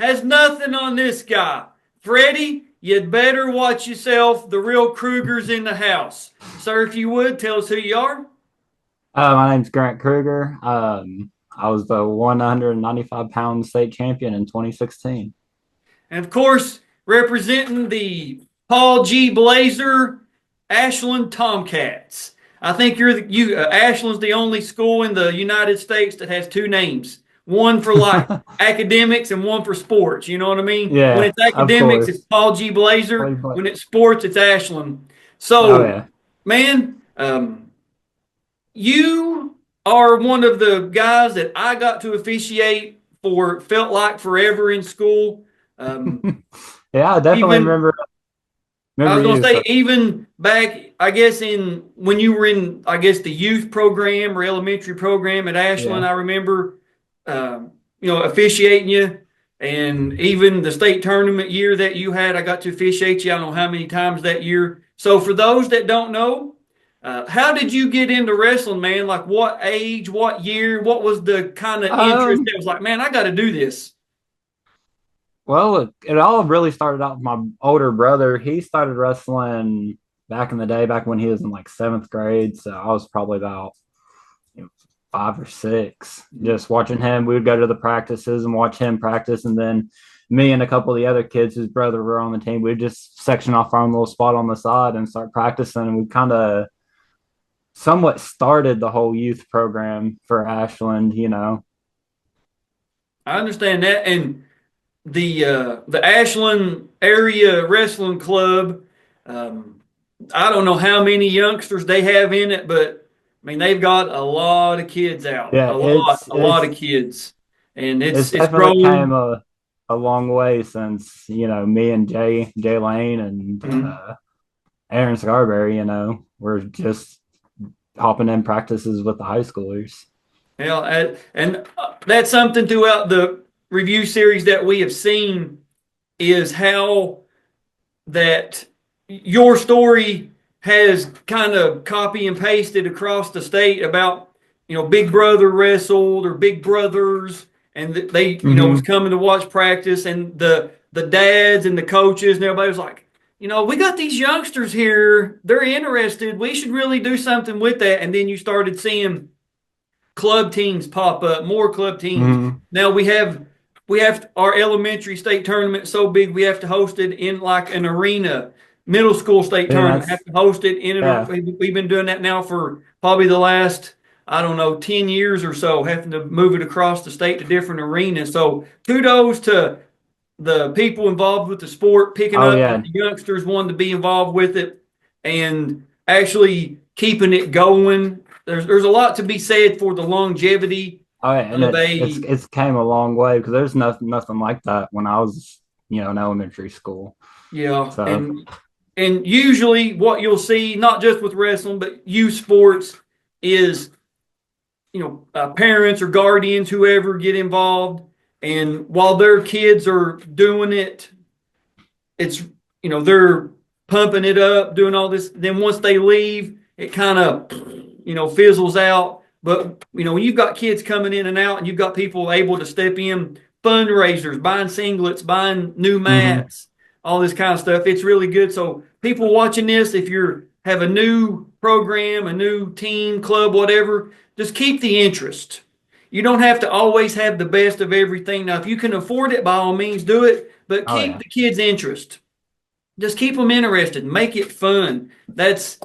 Has nothing on this guy. Freddie, you'd better watch yourself. The real Krueger's in the house. Sir, if you would, tell us who you are. My name's Grant Krueger. I was the 195-pound state champion in 2016. And of course, representing the Paul G. Blazer Ashland Tomcats. I think Ashland's the only school in the United States that has two names. One for like academics and one for sports. You know what I mean? When Yeah, it's of academics, it's course. Paul G. Blazer. When it's sports, it's Ashland. Oh So, yeah. man, you are one of the guys that I got to officiate for felt like forever in school. Um, Yeah, I definitely even remember I remember was gonna you. say even back, I guess in when you were in, I guess the youth program or elementary program at Ashland, Yeah. I remember, officiating you, and even the state tournament year that you had, I got to officiate you. I don't know how many times that year. So for those that don't know, how did you get into wrestling, man? Like what age, what year, what was the kind of interest Um, that was like, man, I got to do this? well, it all really started out with my older brother. He started wrestling back in the day, back when he was in like seventh grade. So I was probably about 5 or 6, just watching him. We would go to the practices and watch him practice, and then me and a couple of the other kids whose brother were on the team, we'd just section off our own little spot on the side and start practicing. And we kind of somewhat started the whole youth program for Ashland. I understand that, and the Ashland area wrestling club. Um, I don't know how many youngsters they have in it, but I mean they've got a lot of kids out, Yeah, a lot of kids, and it's it's definitely came grown. a long way since me and Jay Lane and Mhm. Aaron Scarberry. We're just hopping in practices with the high schoolers. And that's something throughout the review series that we have seen is how that your story has kind of copy and pasted across the state about Big Brother wrestled or Big Brothers, and they was Mm-hmm. coming to watch practice, and the dads and the coaches and everybody was like, we got these youngsters here, they're interested, we should really do something with that. And then you started seeing club teams pop up, more club teams. Mm-hmm. Now we have our elementary state tournament so big we have to host it in like an arena. Middle school state And tournament have that's to host it in an. yeah. We've been doing that now for probably the last, I don't know, 10 years or so, having to move it across the state to different arenas. So kudos to the people involved with the sport, picking Oh up yeah. the youngsters wanting to be involved with it and actually keeping it going. There's a lot to be said for the longevity Oh yeah. And of it's a it's came a long way because there's nothing like that when I was in elementary school. yeah. So And usually what you'll see, not just with wrestling, but youth sports, is parents or guardians, whoever, get involved, and while their kids are doing it, it's they're pumping it up, doing all this. Then once they leave, it kind of fizzles out. But when you've got kids coming in and out, and you've got people able to step in, fundraisers, buying singlets, buying new mhm. mats, all this kind of stuff, it's really good. So people watching this, if you have a new program, a new team, club, whatever, just keep the interest. You don't have to always have the best of everything. Now, if you can afford it, by all means, do it. But Oh keep yeah. the kids' interest. Just keep them interested. Make it fun. That's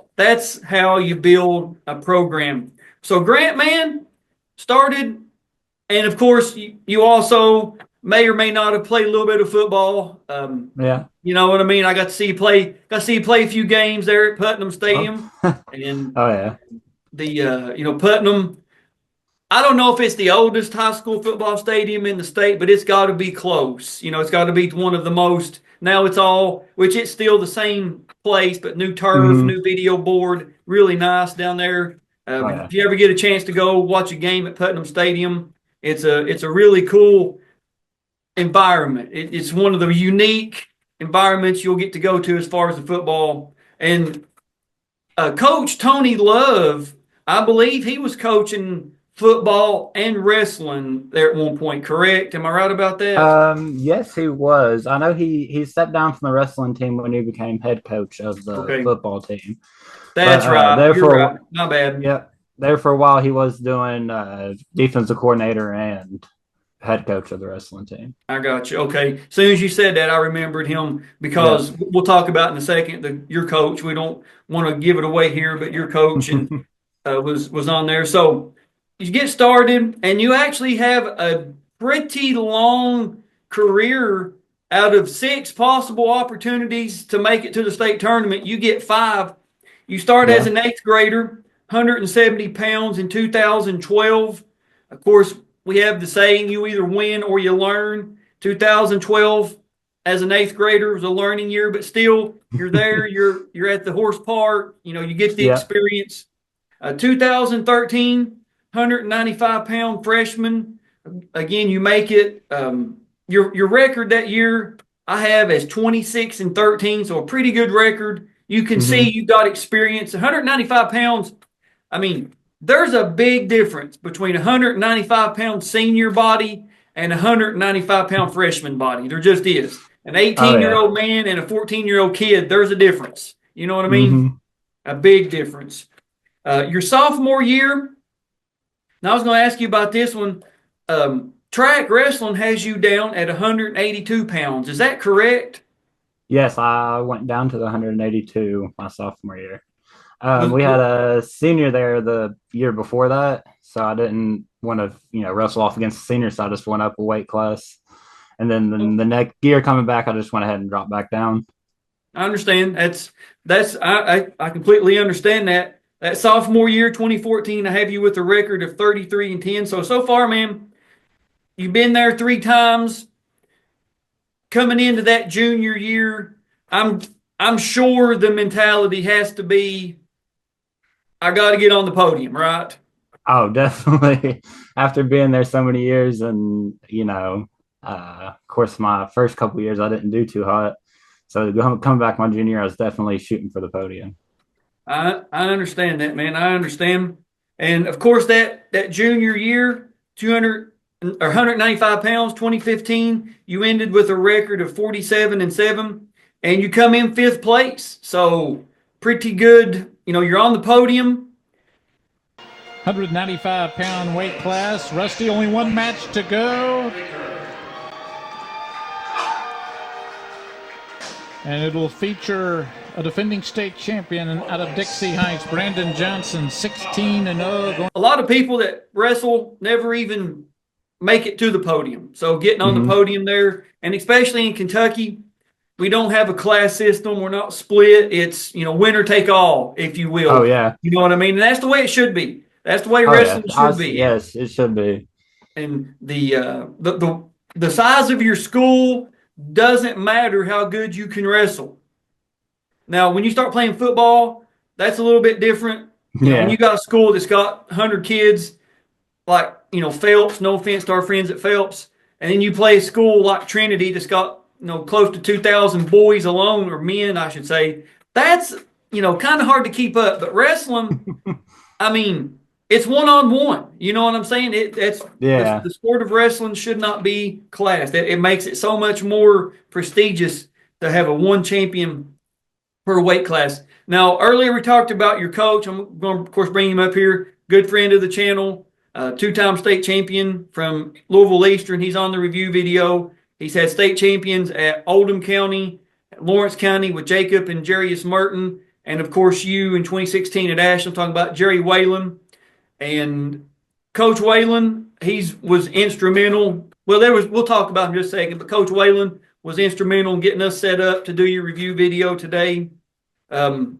how you build a program. So Grant, man, started, and of course you also may or may not have played a little bit of football. Yeah. You know what I mean? I got to see you play. Got to see you play a few games there at Putnam Oh, Stadium, and oh yeah. the Putnam. I don't know if it's the oldest high school football stadium in the state, but it's got to be close. It's got to be one of the most. Now it's all, which it's still the same place, but new turf, Hmm. new video board, really nice down there. Oh If yeah. you ever get a chance to go watch a game at Putnam Stadium, it's a really cool environment. It's one of the unique environments you'll get to go to as far as the football. And Coach Tony Love, I believe he was coaching football and wrestling there at one point, correct? Am I right about that? Yes, he was. I know he stepped down from the wrestling team when he became head coach of the Okay. football team. But That's right. there You're right. for My bad. yeah, there for a while he was doing defensive coordinator and head coach of the wrestling team. I got you. Okay. As soon as you said that, I remembered him Yeah. because we'll talk about in a second your coach. We don't want to give it away here, but your coach and was on there. So you get started, and you actually have a pretty long career. Out of 6 possible opportunities to make it to the state tournament, you get 5. You start as Yeah. an 8th grader, 170 pounds in 2012. Of course, we have the saying, you either win or you learn. 2012 as an 8th grader was a learning year, but still you're there, you're at the horse park, you get the Yeah. experience. 2013, 195-pound freshman. Again, you make it. Your record that year I have as 26-13, so a pretty good record. You can see Mm-hmm. you got experience. 195 pounds. I mean, there's a big difference between a 195-pound senior body and a 195-pound freshman body. There just is. An Oh yeah. 18-year-old man and a 14-year-old kid, there's a difference. You know what I mean? Mm-hmm. A big difference. Your sophomore year, now I was going to ask you about this one. Track wrestling has you down at 182 pounds. Is that correct? Yes, I went down to the 182 my sophomore year. Was, We had a senior there the year before that, so I didn't want to, wrestle off against the senior, so I just went up a weight class. And then the next year coming back, I just went ahead and dropped back down. I understand. I completely understand that. That sophomore year, 2014, I have you with a record of 33-10. So far, man, you've been there 3 times. Coming into that junior year, I'm sure the mentality has to be, I got to get on the podium, right? Oh, definitely. After being there so many years, and of course, my first couple years I didn't do too hot. So coming back my junior, I was definitely shooting for the podium. I understand that, man. I understand. And of course, that junior year, 200 or 195 pounds, 2015, you ended with a record of 47-7, and you come in 5th place. So pretty good. You're on the podium. 195-pound weight class. Rusty, only one match to go. And it'll feature a defending state champion out of Dixie Heights, Brandon Johnson, 16-0. A lot of people that wrestle never even make it to the podium. So getting on the Mm-hmm. podium there, and especially in Kentucky, we don't have a class system. We're not split. It's, winner take all, if you will. Oh yeah. You know what I mean? And that's the way it should be. That's the way Oh yeah. wrestling should be. Yes, it should be. And the size of your school doesn't matter how good you can wrestle. Now, when you start playing football, that's a little bit different. When you got a school that's got 100 kids, like, Phelps, no offense to our friends at Phelps, and then you play a school like Trinity that's got, close to 2,000 boys alone, or men, I should say, that's, kind of hard to keep up. But wrestling, I mean, it's one-on-one. You know what I'm saying? The sport of wrestling should not be classed. It makes it so much more prestigious to have a one champion per weight class. Now, earlier we talked about your coach. I'm going to, of course, bring him up here. Good friend of the channel, 2-time state champion from Louisville Eastern. He's on the review video. He's had state champions at Oldham County, at Lawrence County with Jacob and Jarius Merton, and, of course, you in 2016 at Ashland. I'm talking about Jerry Whalen. And Coach Whalen, he was instrumental. Well, we'll talk about him in just a second, but Coach Whalen was instrumental in getting us set up to do your review video today. Of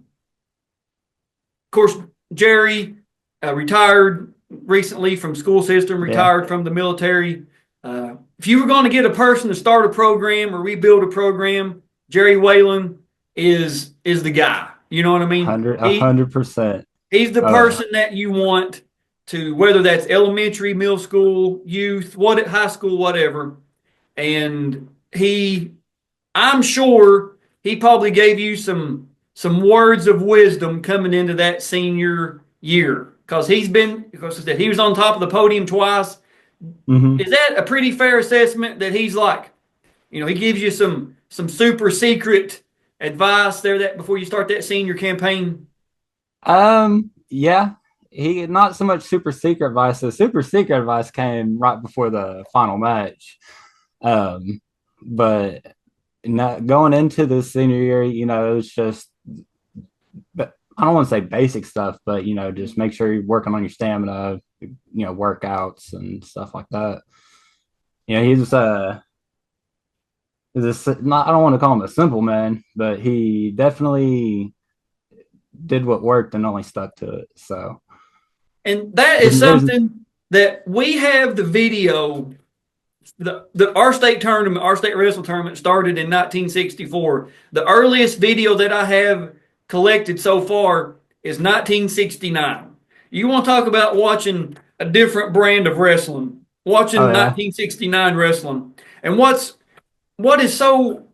course, Jerry retired recently from school system, retired from the military. If you were going to get a person to start a program or rebuild a program, Jerry Whalen is the guy. You know what I mean? 100%. He's the person that you want to, whether that's elementary, middle school, youth, high school, whatever. And I'm sure he probably gave you some words of wisdom coming into that senior year. because he was on top of the podium twice. Mm-hmm. Is that a pretty fair assessment that he's like, he gives you some super secret advice there that before you start that senior campaign? Yeah, he not so much super secret advice. The super secret advice came right before the final match. But not going into the senior year, it was just, but I don't want to say basic stuff, but just make sure you're working on your stamina, workouts and stuff like that. He's not, I don't want to call him a simple man, but he definitely did what worked and only stuck to it. So, and that is something that we have the video. Our state wrestling tournament started in 1964. The earliest video that I have collected so far is 1969. You want to talk about watching a different brand of wrestling, watching 1969 wrestling. And what is so,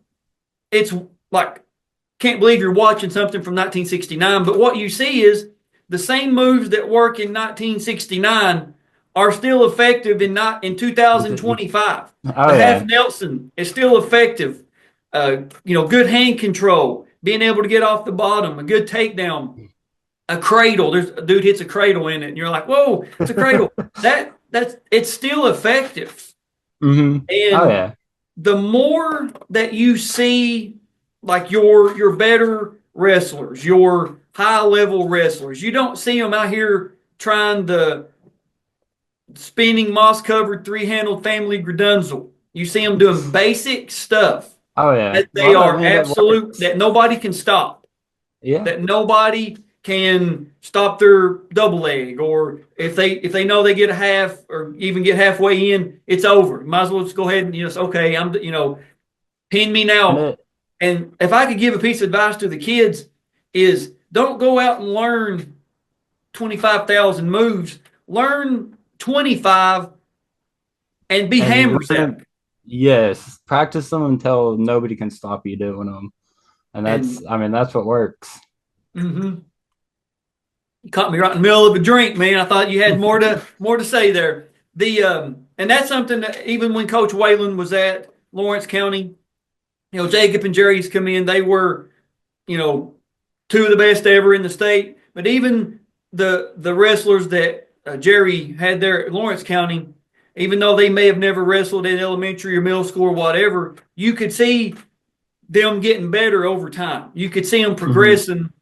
it's like, can't believe you're watching something from 1969, but what you see is the same moves that work in 1969 are still effective in 2025. Half Nelson is still effective. Good hand control, being able to get off the bottom, a good takedown, a cradle. There's a dude hits a cradle in it, and you're like, whoa, it's a cradle. It's still effective. Mm-hmm. And the more that you see, like your better wrestlers, your high level wrestlers, you don't see them out here trying the spinning moss covered 3-handled family Gradunzel. You see them doing basic stuff. That they are absolute, that nobody can stop. Yeah. That nobody can stop their double leg, or if they know they get a half or even get halfway in, it's over. Might as well just go ahead and okay, pin me now. And if I could give a piece of advice to the kids is don't go out and learn 25,000 moves. Learn 25 and be hammers at them. Yes, practice them until nobody can stop you doing them, and that's what works. Mm-hmm. You caught me right in the middle of a drink, man. I thought you had more to say there. And that's something that even when Coach Whalen was at Lawrence County, Jacob and Jerry's come in. They were, two of the best ever in the state. But even the wrestlers that Jerry had there at Lawrence County, even though they may have never wrestled in elementary or middle school or whatever, you could see them getting better over time. You could see them progressing,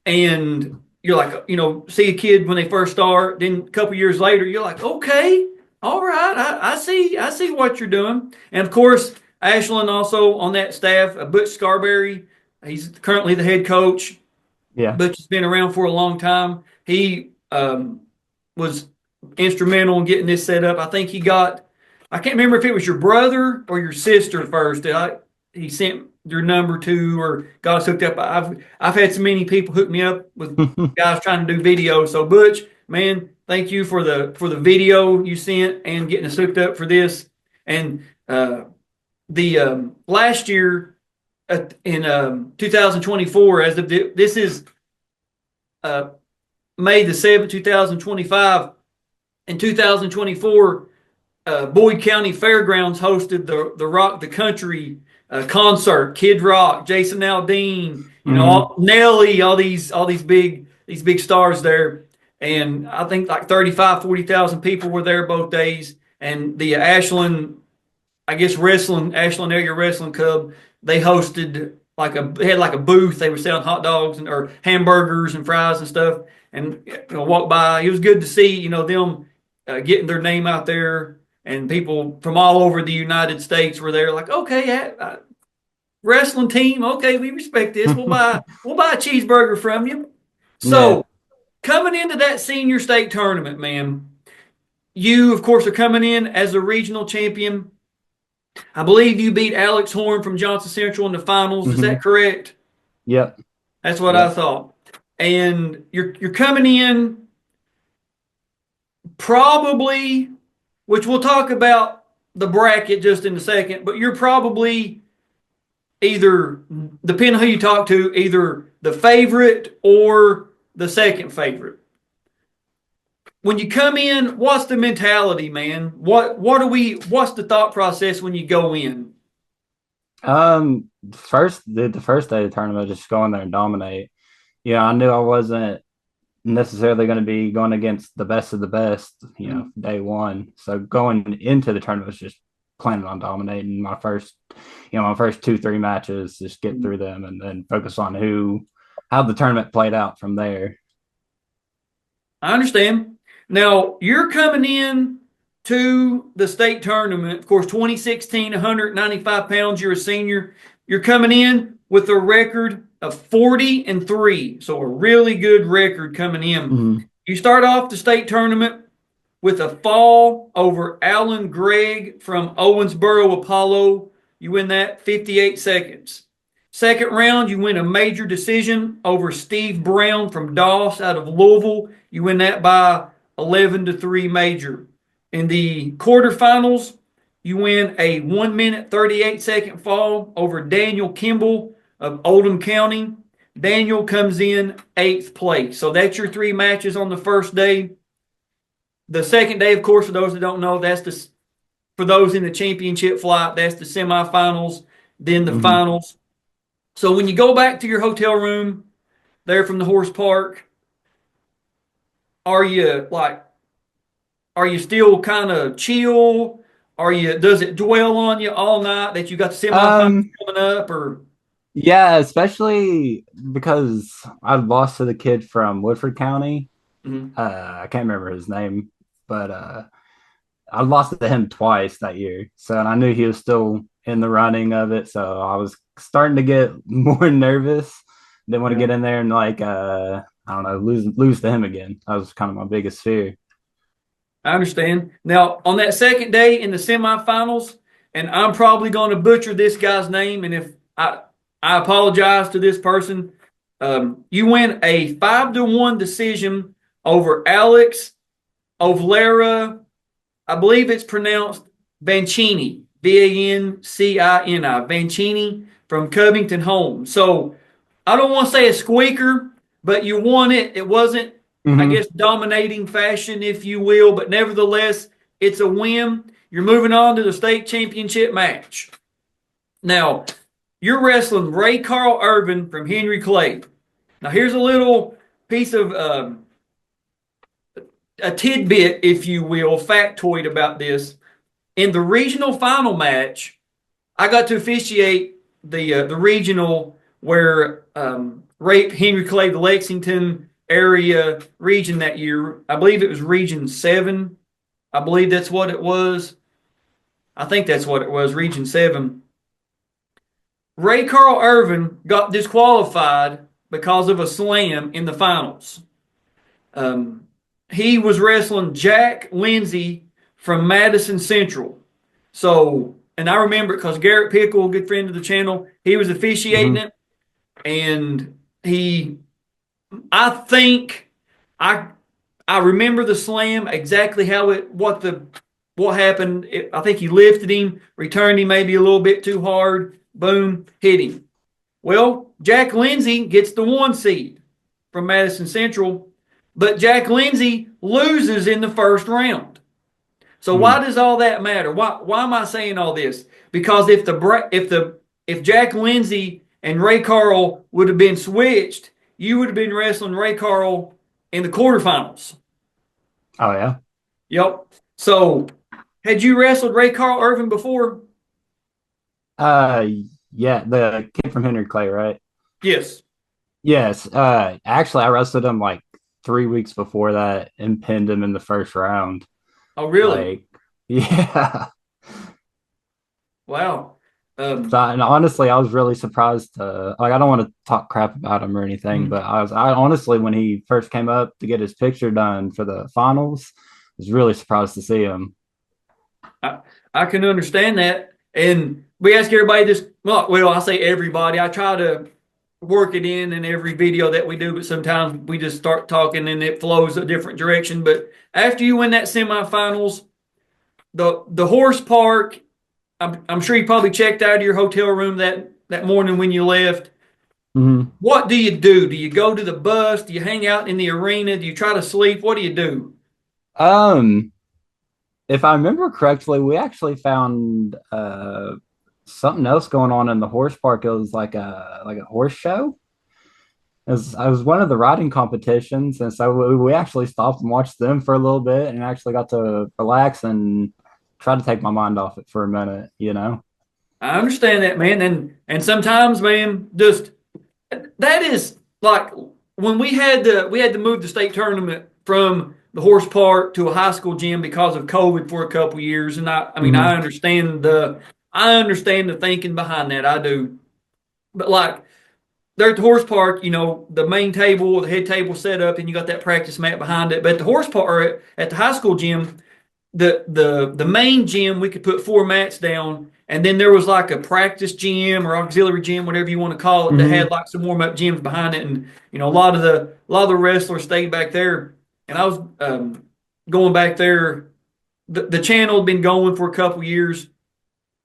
and you're like, see a kid when they first start, then a couple years later, you're like, okay, all right, I see what you're doing. And of course, Ashland also on that staff, Butch Scarberry, he's currently the head coach. Yeah. Butch has been around for a long time. He was instrumental in getting this set up. I think I can't remember if it was your brother or your sister first. He sent your number to or got us hooked up. I've had so many people hook me up with guys trying to do video. So Butch, man, thank you for the video you sent and getting us hooked up for this. And the last year in 2024, as of this is May the 7th, 2025. In 2024, Boyd County Fairgrounds hosted the Rock the Country concert. Kid Rock, Jason Aldean, Nelly, all these big stars there. And I think like 40,000 people were there both days. And the Ashland Area Wrestling Club, they hosted they had a booth. They were selling hot dogs or hamburgers and fries and stuff. And walk by. It was good to see them getting their name out there, and people from all over the United States were there. Like, okay, wrestling team. Okay, we respect this. We'll buy a cheeseburger from you. So coming into that senior state tournament, man, you of course are coming in as a regional champion. I believe you beat Alex Horn from Johnson Central in the finals. Is that correct? Yep. That's what I thought. And you're coming in probably, which we'll talk about the bracket just in a second, but you're probably either, depending on who you talk to, either the favorite or the second favorite. when you come in, what's the mentality, man? What's the thought process when you go in? The first day of the tournament, just go in there and dominate. Yeah, I knew I wasn't necessarily going to be going against the best of the best, day one. So going into the tournament was just planning on dominating my first 2-3 matches, just get through them and then focus on how the tournament played out from there. I understand. Now, you're coming in to the state tournament, of course, 2016, 195 pounds, you're a senior. You're coming in with a record of 40-3, so a really good record coming in. Mm-hmm. You start off the state tournament with a fall over Alan Gregg from Owensboro Apollo. You win that 58 seconds. Second round, you win a major decision over Steve Brown from Doss out of Louisville. You win that by 11-3 major. In the quarterfinals, you win a 1 minute 38-second fall over Daniel Kimball of Oldham County. Daniel comes in 8th place. So that's your 3 matches on the first day. The second day, of course, for those that don't know, for those in the championship flight, that's the semifinals, then the finals. So when you go back to your hotel room there from the horse park, are you still kind of chill? Does it dwell on you all night that you got the semifinals coming up, or? Yeah, especially because I lost to the kid from Woodford County. I can't remember his name, but I lost to him twice that year. So, and I knew he was still in the running of it. So I was starting to get more nervous. Didn't want to get in there and I don't know, lose to him again. That was kind of my biggest fear. I understand. Now, on that second day in the semifinals, and I'm probably going to butcher this guy's name, and if I apologize to this person, you win a 5-1 decision over Alex Ovlera. I believe it's pronounced Vancini, Vancini, Vancini from Covington Home. So I don't want to say a squeaker, but you won it. It wasn't, I guess, dominating fashion, if you will, but nevertheless, it's a win. You're moving on to the state championship match. Now, you're wrestling Ray Carl Irvin from Henry Clay. Now, here's a little piece of a tidbit, if you will, factoid about this. In the regional final match, I got to officiate the regional where Henry Clay, the Lexington area region that year. I believe it was Region 7. I believe that's what it was. I think that's what it was, Region 7. Ray Carl Irvin got disqualified because of a slam in the finals. He was wrestling Jack Lindsay from Madison Central. So, and I remember it because Garrett Pickle, a good friend of the channel, he was officiating it. And I think I remember the slam exactly what happened. I think he lifted him, returned him maybe a little bit too hard, boom, hit him. Well, Jack Lindsay gets the 1 seed from Madison Central, but Jack Lindsay loses in the first round. So why does all that matter? Why am I saying all this? Because if Jack Lindsay and Ray Carl would have been switched, you would have been wrestling Ray Carl in the quarterfinals. Oh, yeah? Yep. So, had you wrestled Ray Carl Irvin before? Yeah, the kid from Henry Clay, right? Yes. Yes. Actually, I wrestled him 3 weeks before that and pinned him in the first round. Oh, really? Yeah. Wow. And honestly, I was really surprised. I don't want to talk crap about him or anything, but I honestly, when he first came up to get his picture done for the finals, was really surprised to see him. I can understand that. And we ask everybody this. Well, I say everybody. I try to work it in every video that we do, but sometimes we just start talking and it flows a different direction. But after you win that semifinals, the horse park, I'm sure you probably checked out of your hotel room that morning when you left. What do you do? Do you go to the bus? Do you hang out in the arena? Do you try to sleep? What do you do? If I remember correctly, we actually found something else going on in the horse park. It was like a horse show. I was one of the riding competitions, and so we actually stopped and watched them for a little bit, and actually got to relax and try to take my mind off it for a minute. You know. I understand that, man. And sometimes, man, just that is like when we had to move the state tournament from the horse park to a high school gym because of COVID for a couple years. And I mean, Mm-hmm. I understand the thinking behind that. I do. But like there at the horse park, the main table, the head table set up, and you got that practice mat behind it. But at the horse park, or at the high school gym, the main gym, we could put 4 mats down, and then there was like a practice gym or auxiliary gym, whatever you want to call it, that Mm-hmm. had like some warm up gyms behind it. And a lot of the wrestlers stayed back there. And I was going back there. The channel had been going for a couple years.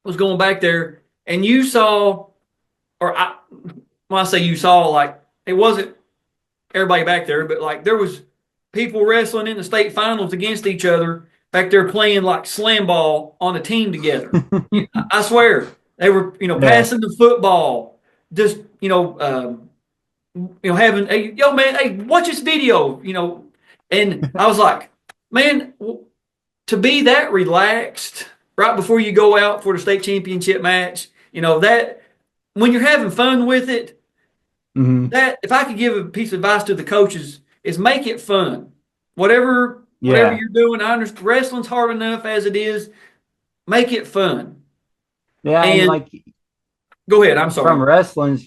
I was going back there, and you saw, or when I say you saw, like it wasn't everybody back there, but like there was people wrestling in the state finals against each other back there playing like slam ball on a team together. I swear they were, Yeah. passing the football, just having, hey, yo man, hey, watch this video, and I was like, man, to be that relaxed right before you go out for the state championship match, that when you're having fun with it, Mm-hmm. that if I could give a piece of advice to the coaches is make it fun. Whatever Yeah. you're doing, I understand wrestling's hard enough as it is. Make it fun. Yeah. And And like go ahead. I'm sorry. from wrestling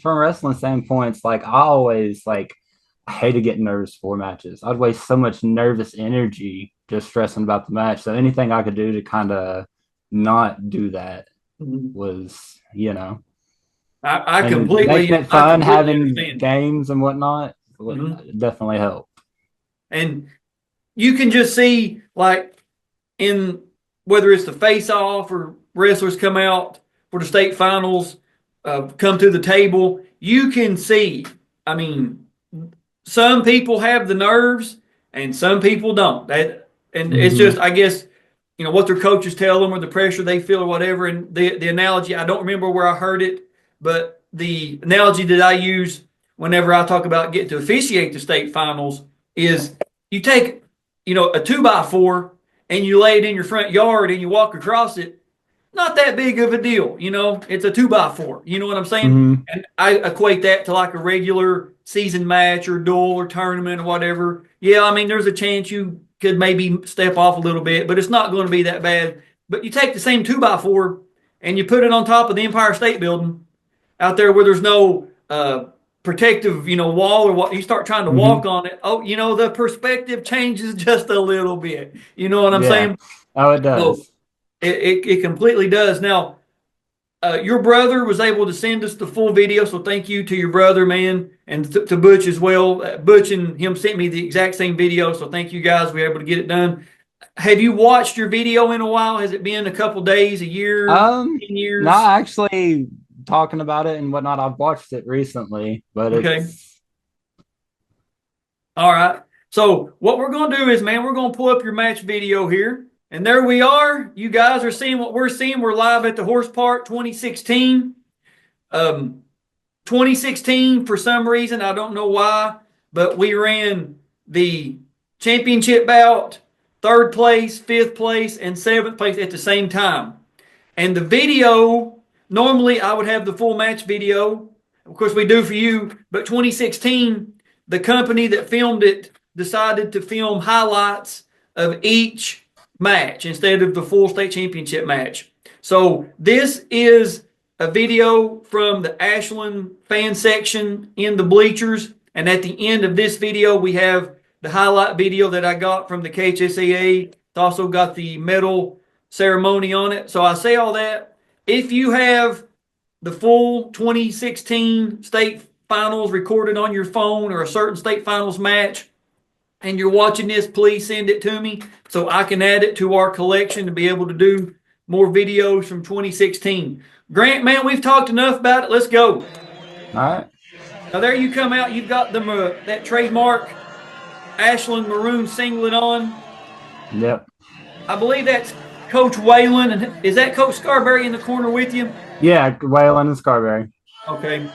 standpoints, like I always I hated getting nervous for matches. I'd waste so much nervous energy just stressing about the match. So anything I could do to kind of not do that Mhm. was, I and completely, making it I fun, completely having understand. games and whatnot Mhm. would definitely help. And you can just see, like, in whether it's the face off or wrestlers come out for the state finals, come to the table, you can see. I mean, some people have the nerves and some people don't. And it's Mm-hmm. just, I guess, what their coaches tell them or the pressure they feel or whatever. And the analogy, I don't remember where I heard it, but the analogy that I use whenever I talk about getting to officiate the state finals is you take, a 2x4 and you lay it in your front yard and you walk across it. Not that big of a deal, it's a 2x4. You know what I'm saying? Mm-hmm. And I equate that to like a regular season match or duel or tournament or whatever. Yeah, I mean, there's a chance you could maybe step off a little bit, but it's not going to be that bad. But you take the same 2x4 and you put it on top of the Empire State Building out there where there's no protective, wall or what. You start trying to Mm-hmm. walk on it. Oh, the perspective changes just a little bit. You know what I'm Yeah. saying? Oh, it So does. it completely does. Now, your brother was able to send us the full video, so thank you to your brother, man, and to Butch as well. Butch and him sent me the exact same video, so thank you guys. We were able to get it done. Have you watched your video in a while? Has it been a couple days, a year, 10 years? Not actually talking about it and whatnot. I've watched it recently, but Okay. it's All right. So what we're going to do is, man, we're going to pull up your match video here. And there we are. You guys are seeing what we're seeing. We're live at the Horse Park 2016. 2016, for some reason, I don't know why, but we ran the championship bout, third place, fifth place, and seventh place at the same time. And the video, normally I would have the full match video. Of course, we do for you, but 2016, the company that filmed it decided to film highlights of each match instead of the full state championship match. So this is a video from the Ashland fan section in the bleachers. And at the end of this video, we have the highlight video that I got from the KHSAA. It's also got the medal ceremony on it. So I say all that. If you have the full 2016 state finals recorded on your phone or a certain state finals match and you're watching this, please send it to me so I can add it to our collection to be able to do more videos from 2016. Grant, man, we've talked enough about it. Let's go. all right. Now there you come out. You've got that trademark Ashland maroon singlet on. Yep. I believe that's Coach Whalen. And is that Coach Scarberry in the corner with you? Yeah, Whalen and Scarberry. Okay.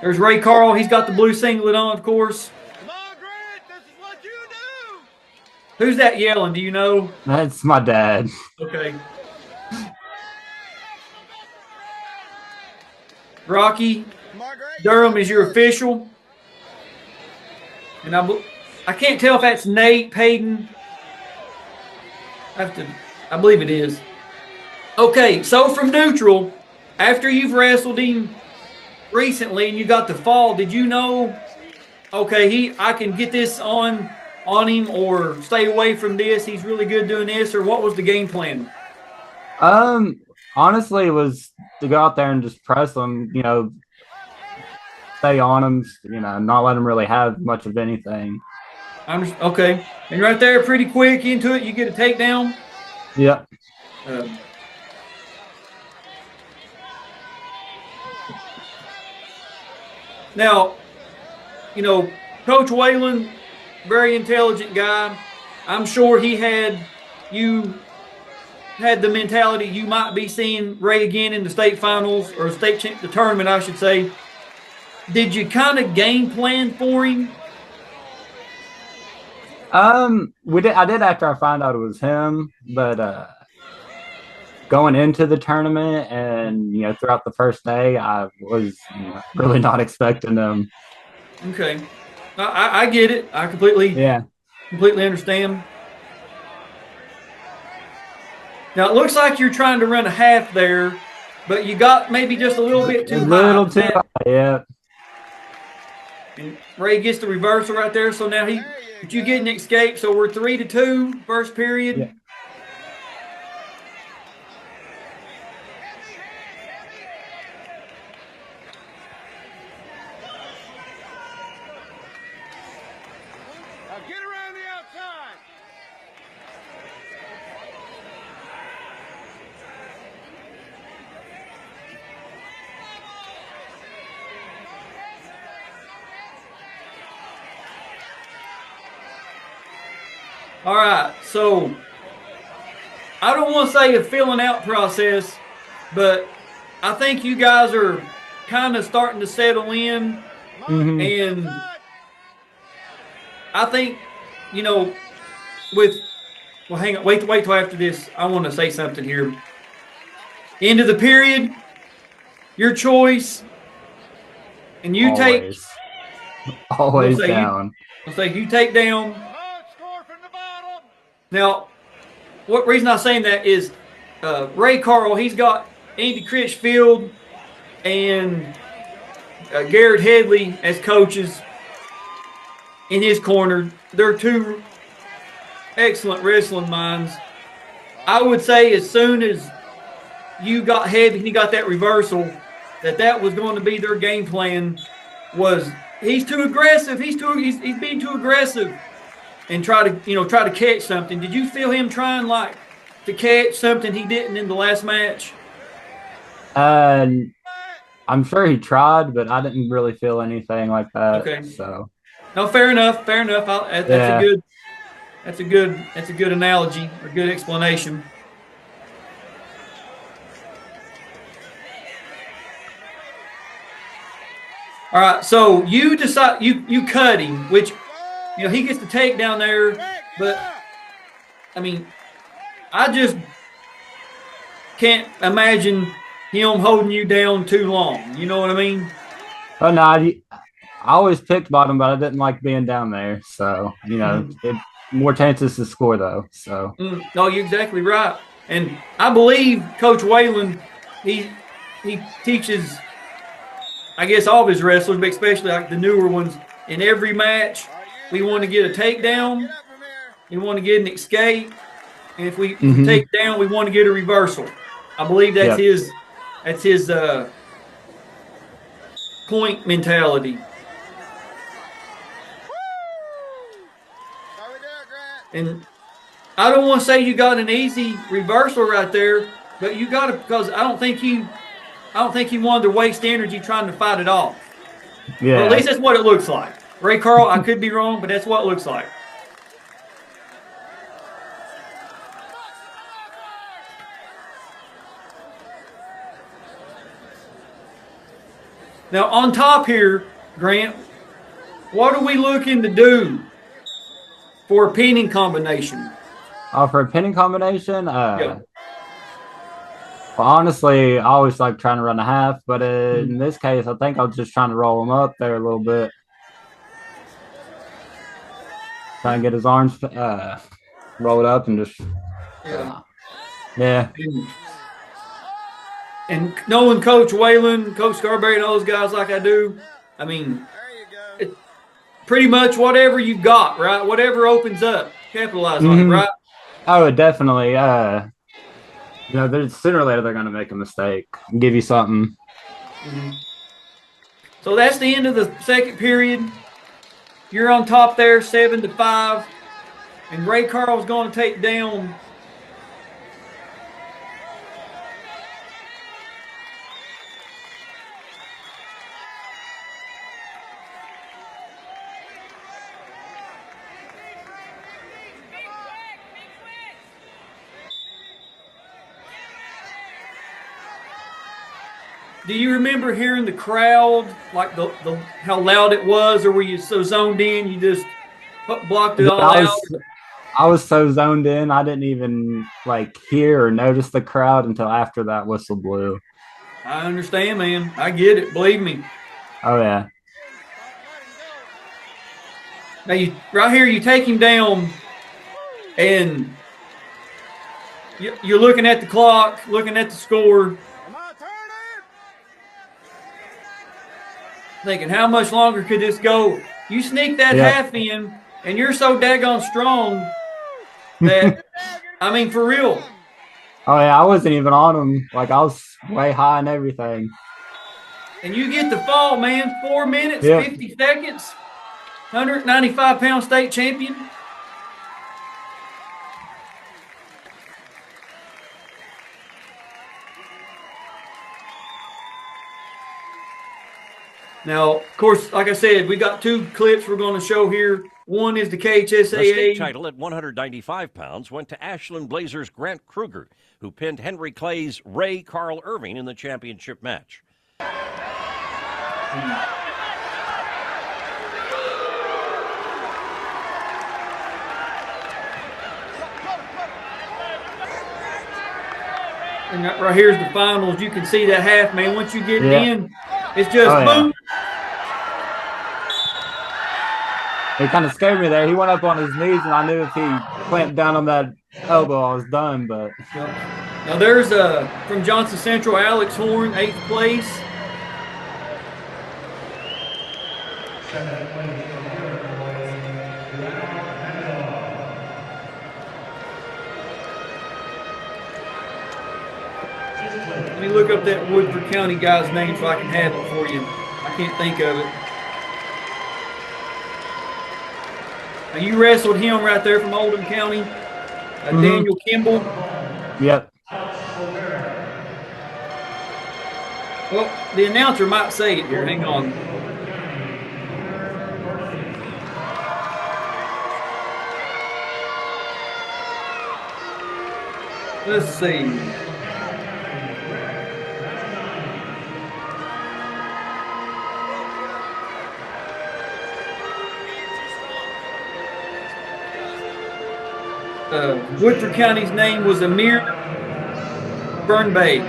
There's Ray Carl. He's got the blue singlet on, of course. This is what you do. Who's that yelling? Do you know? That's my dad. Okay. Rocky Durham is your official. And I can't tell if that's Nate Payton. I believe it is. Okay, so from neutral, after you've wrestled him recently and you got the fall, did you know, okay, I can get this on him or stay away from this? He's really good doing this, or what was the game plan? Honestly, it was to go out there and just press him, stay on him, not let him really have much of anything. Okay. And right there, pretty quick into it, you get a takedown? Yep. Now, Coach Whalen, very intelligent guy. I'm sure he had the mentality you might be seeing Ray again in the state finals or the tournament, I should say. Did you kind of game plan for him? I did after I found out it was him, but going into the tournament and throughout the first day, I was really not expecting them. Okay, I get it. I completely understand. Now it looks like you're trying to run a half there, but you got maybe just a little bit too high. A little too high, yeah. And Ray gets the reversal right there. So now you get an escape. So we're 3-2 first period. Yeah. Now get around the outside. All right, so I don't want to say a filling out process, but I think you guys are kind of starting to settle in. Mm-hmm. And I think, hang on, wait till after this. I want to say something here. End of the period, your choice, and you always down. I'll say you take down. Now, what reason I'm saying that is Ray Carl, he's got Andy Critchfield and Garrett Headley as coaches in his corner. They're two excellent wrestling minds. I would say as soon as you got heavy and he got that reversal, that was going to be their game plan. Was he's too aggressive? He's being too aggressive. And try to catch something. Did you feel him trying to catch something he didn't in the last match? I'm sure he tried, but I didn't really feel anything like that. Okay. So. No, fair enough. That's a good analogy or good explanation. All right. So you decide you cut him, which. He gets the takedown there, but, I just can't imagine him holding you down too long. You know what I mean? Oh, no, I always picked bottom, but I didn't like being down there. So, more chances to score, though. So. No, you're exactly right. And I believe Coach Whalen, he teaches, I guess, all of his wrestlers, but especially like the newer ones, in every match, we want to get a takedown. We want to get an escape. And if we take down, we want to get a reversal. I believe that's his point mentality. And I don't want to say you got an easy reversal right there, but you got to, because I don't think you wanted to waste energy trying to fight it off. Yeah. Well, at least that's what it looks like. Ray Carl, I could be wrong, but that's what it looks like. Now, on top here, Grant, what are we looking to do for a pinning combination? For a pinning combination, Yeah. well, honestly, I always like trying to run a half, but in this case, I think I was just trying to roll him up there a little bit. Trying to get his arms rolled up and just, yeah. And knowing Coach Whalen, Coach Scarberry, and all those guys like I do, I mean, pretty much whatever you've got, right? Whatever opens up, capitalize on it, right? Oh, definitely. Sooner or later they're going to make a mistake and give you something. So that's the end of the second period. You're on top there, 7-5, and Ray Carl's going to take down. Do you remember hearing the crowd, like the how loud it was, or were you so zoned in you just blocked it all out? I was so zoned in, I didn't even hear or notice the crowd until after that whistle blew. I understand, man. I get it. Believe me. Oh yeah. Now right here, you take him down, and you're looking at the clock, looking at the score. Thinking, how much longer could this go? You sneak that half in, and you're so daggone strong that, I mean, for real. Oh, yeah, I wasn't even on him. I was way high and everything. And you get the fall, man. 4 minutes, 50 seconds. 195-pound state champion. Now, of course, like I said, we got two clips we're going to show here. One is the KHSAA. The state title at 195 pounds went to Ashland Blazer's Grant Krueger, who pinned Henry Clay's Ray Carl Irving in the championship match. And right here's the finals. You can see that half, man. Once you get in, it's just boom. He kind of scared me there. He went up on his knees, and I knew if he clamped down on that elbow, I was done. But now there's from Johnson Central, Alex Horn, 8th place. Let me look up that Woodford County guy's name so I can have it for you. I can't think of it. Now you wrestled him right there from Oldham County, Daniel Kimball. Yep. Well, the announcer might say it here. Hang on. Let's see. Woodford County's name was Amir Burnbay.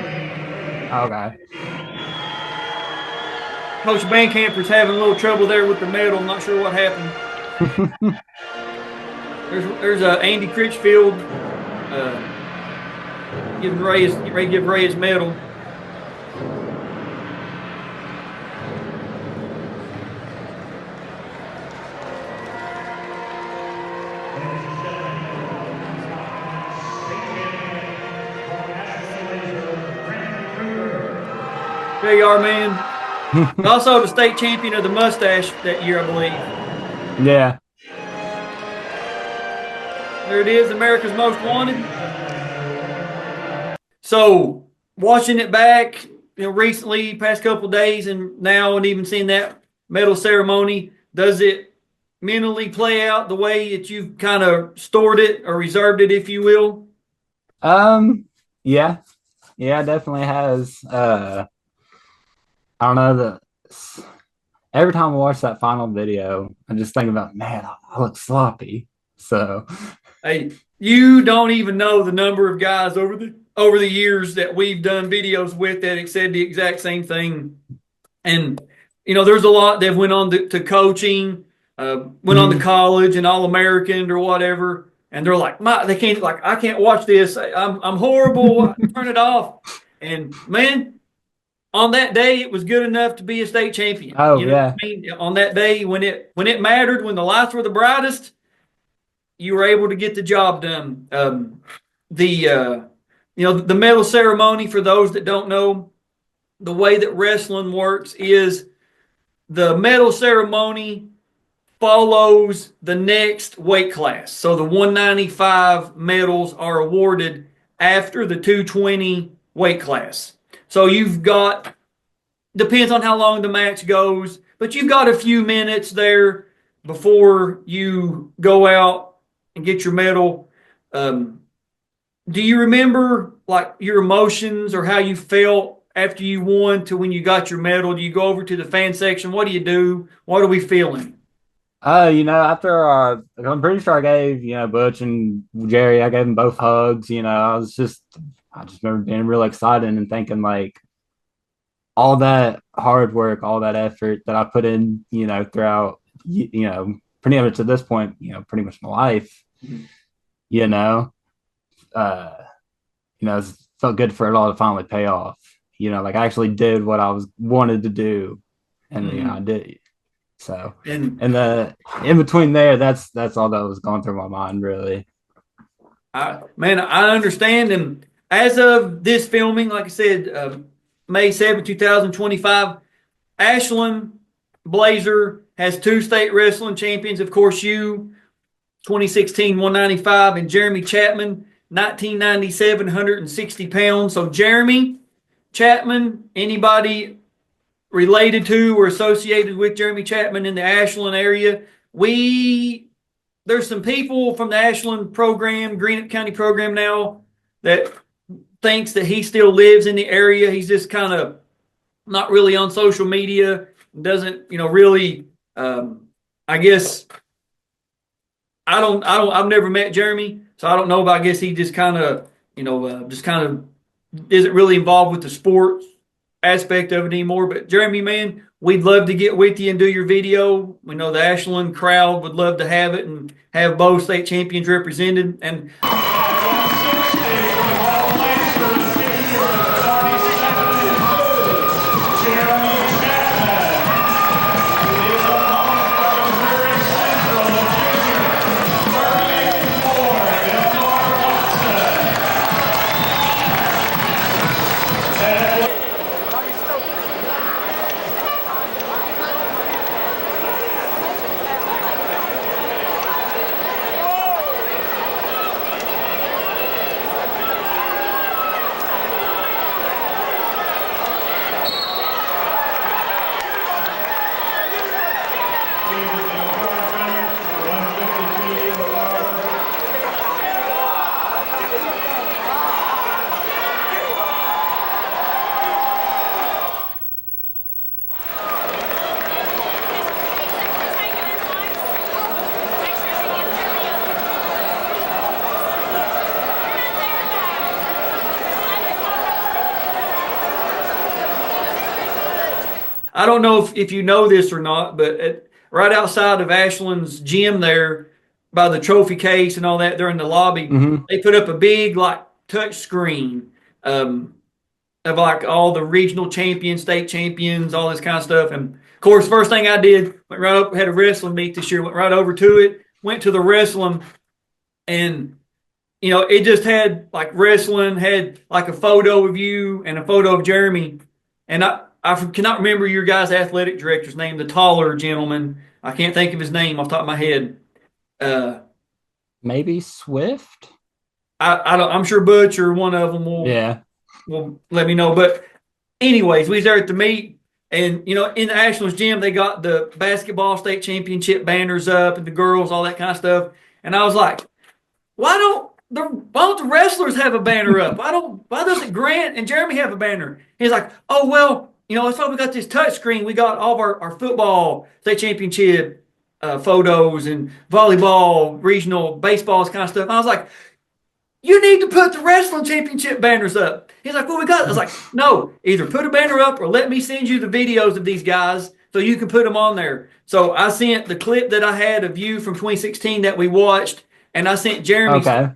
Okay. Coach Bankamper's having a little trouble there with the medal. I'm not sure what happened. there's Andy Critchfield getting ready to give Ray his medal. There you are, man. Also the state champion of the mustache that year, I believe. Yeah. There it is, America's Most Wanted. So, watching it back, recently, past couple of days, and now, and even seeing that medal ceremony, Does it mentally play out the way that you've kind of stored it or reserved it, if you will? Yeah. Yeah, it definitely has. I don't know every time I watch that final video, I just think about, man, I look sloppy. So Hey, you don't even know the number of guys over the years that we've done videos with that have said the exact same thing. And there's a lot that went on to coaching, went on to college and All American or whatever, and they're like, they can't, like, I can't watch this. I'm horrible. Turn it off. And man, on that day, it was good enough to be a state champion. Oh, you know yeah. what I mean? On that day, when it mattered, when the lights were the brightest, you were able to get the job done. The medal ceremony, for those that don't know, the way that wrestling works is the medal ceremony follows the next weight class. So the 195 medals are awarded after the 220 weight class. So you've got, depends on how long the match goes, but you've got a few minutes there before you go out and get your medal. Do you remember like your emotions or how you felt after you won to when you got your medal? Do you go over to the fan section? What do you do? What are we feeling? After I'm pretty sure I gave, Butch and Jerry, I gave them both hugs. I just remember being real excited and thinking like all that hard work, all that effort that I put in, throughout, pretty much to this point, pretty much my life, you know, it felt good for it all to finally pay off. Like I actually did what I wanted to do, and I did. So, and the in between there, that's all that was going through my mind, really. I understand. And as of this filming, like I said, May 7th, 2025, Ashland Blazer has 2 state wrestling champions. Of course, you, 2016, 195, and Jeremy Chapman, 1997, 160 pounds. So Jeremy Chapman, anybody related to or associated with Jeremy Chapman in the Ashland area, there's some people from the Ashland program, Greenup County program now, that thinks that he still lives in the area. He's just kind of not really on social media, doesn't, really, I guess, I've never met Jeremy, so I don't know, but I guess he just kind of, isn't really involved with the sports aspect of it anymore. But Jeremy, man, we'd love to get with you and do your video. We know the Ashland crowd would love to have it and have both state champions represented. And I don't know if you know this or not, but right outside of Ashland's gym there, by the trophy case and all that, they're in the lobby. They put up a big touch screen of like all the regional champions, state champions, all this kind of stuff. And of course, first thing I did, went right up, had a wrestling meet this year, went right over to it, went to the wrestling, and it just had like wrestling, had like a photo of you and a photo of Jeremy. And I cannot remember your guys' athletic director's name, the taller gentleman. I can't think of his name off the top of my head. Maybe Swift? I'm sure Butch or one of them will let me know. But anyways, we was there at the meet, And, in the Ashland's gym, they got the basketball state championship banners up and the girls, all that kind of stuff. And I was like, why don't the wrestlers have a banner up? Why doesn't Grant and Jeremy have a banner? He's like, oh, well, that's why we got this touch screen. We got all of our football state championship photos and volleyball, regional, baseballs kind of stuff. And I was like, you need to put the wrestling championship banners up. He's like, well, we got it. I was like, no, either put a banner up or let me send you the videos of these guys so you can put them on there. So I sent the clip that I had of you from 2016 that we watched, and I sent Jeremy. Okay.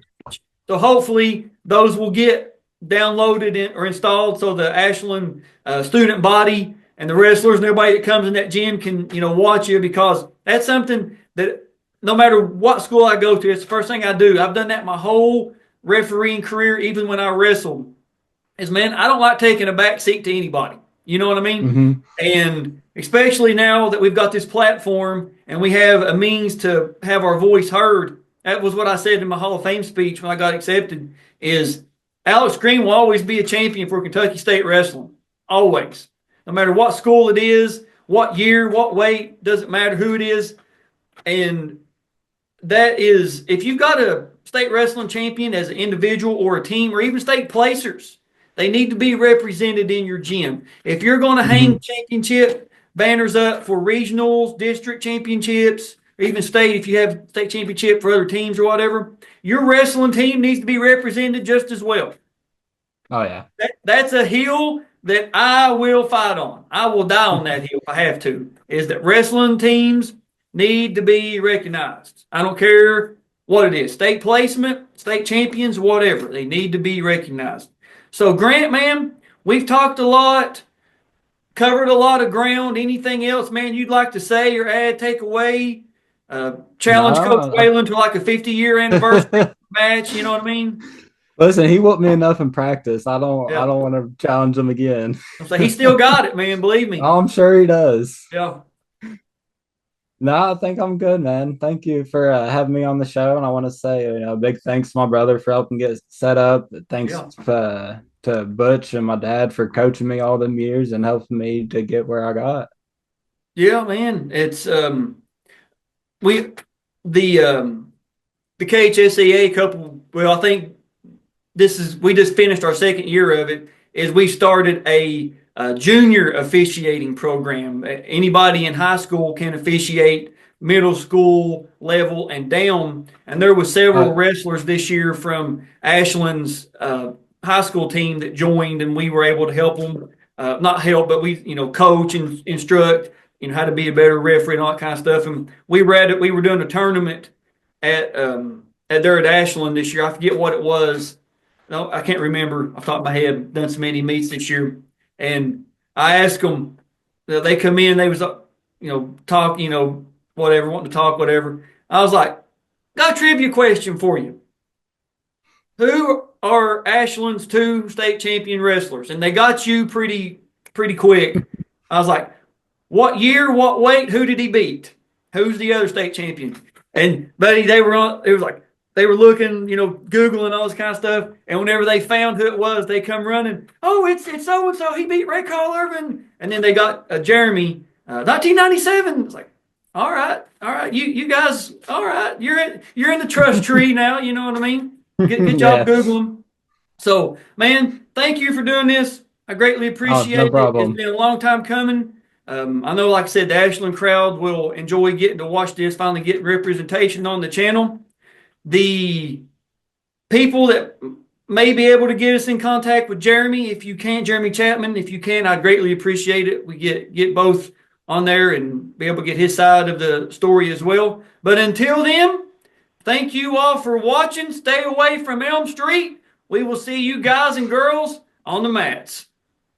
So hopefully those will get downloaded or installed so the Ashland student body and the wrestlers and everybody that comes in that gym can, watch you, because that's something that no matter what school I go to, it's the first thing I do. I've done that my whole refereeing career, even when I wrestled, is, man, I don't like taking a back seat to anybody. You know what I mean? Mm-hmm. And especially now that we've got this platform and we have a means to have our voice heard. That was what I said in my Hall of Fame speech when I got accepted, is Alex Green will always be a champion for Kentucky State Wrestling. Always. No matter what school it is, what year, what weight, doesn't matter who it is. And that is, if you've got a state wrestling champion as an individual or a team or even state placers, they need to be represented in your gym. If you're going to hang championship banners up for regionals, district championships, or even state, if you have state championship for other teams or whatever, your wrestling team needs to be represented just as well. Oh, yeah. That's a hill that I will fight on. I will die on that hill if I have to, is that wrestling teams need to be recognized. I don't care what it is, state placement, state champions, whatever. They need to be recognized. So, Grant, man, we've talked a lot, covered a lot of ground. Anything else, man, you'd like to say or add, take away? Challenge Coach Whalen to like a 50-year anniversary match, you know what I mean? Listen, he whooped me enough in practice. I don't want to challenge him again. So he still got it, man, believe me. I'm sure he does. Yeah. No, I think I'm good, man. Thank you for having me on the show. And I want to say, big thanks to my brother for helping get set up. Thanks to Butch and my dad for coaching me all them years and helping me to get where I got. Yeah, man. It's the KHSAA couple. Well, I think we just finished our second year of it. Is we started a junior officiating program. Anybody in high school can officiate, middle school level and down. And there were several wrestlers this year from Ashland's high school team that joined, and we were able to help them. Not help, but we coach and instruct how to be a better referee and all that kind of stuff. And we were doing a tournament at Ashland this year. I forget what it was. No, I can't remember off the top of my head. I've done so many meets this year. And I asked them, they come in, they was, talk, whatever, wanting to talk, whatever. I was like, got a trivia question for you. Who are Ashland's 2 state champion wrestlers? And they got you pretty quick. I was like, what year, what weight, who did he beat? Who's the other state champion? And, buddy, they were looking, Googling all this kind of stuff. And whenever they found who it was, they come running. Oh, it's so-and-so. He beat Ray Carl Irvin. And then they got Jeremy, 1997. It's like, all right. You guys, all right. You're in the trust tree now. You know what I mean? Good job Googling. So, man, thank you for doing this. I greatly appreciate it. It's been a long time coming. I know, like I said, the Ashland crowd will enjoy getting to watch this, finally getting representation on the channel. The people that may be able to get us in contact with Jeremy, if you can, Jeremy Chapman, if you can, I'd greatly appreciate it. We get both on there and be able to get his side of the story as well. But until then, thank you all for watching. Stay away from Elm Street. We will see you guys and girls on the mats.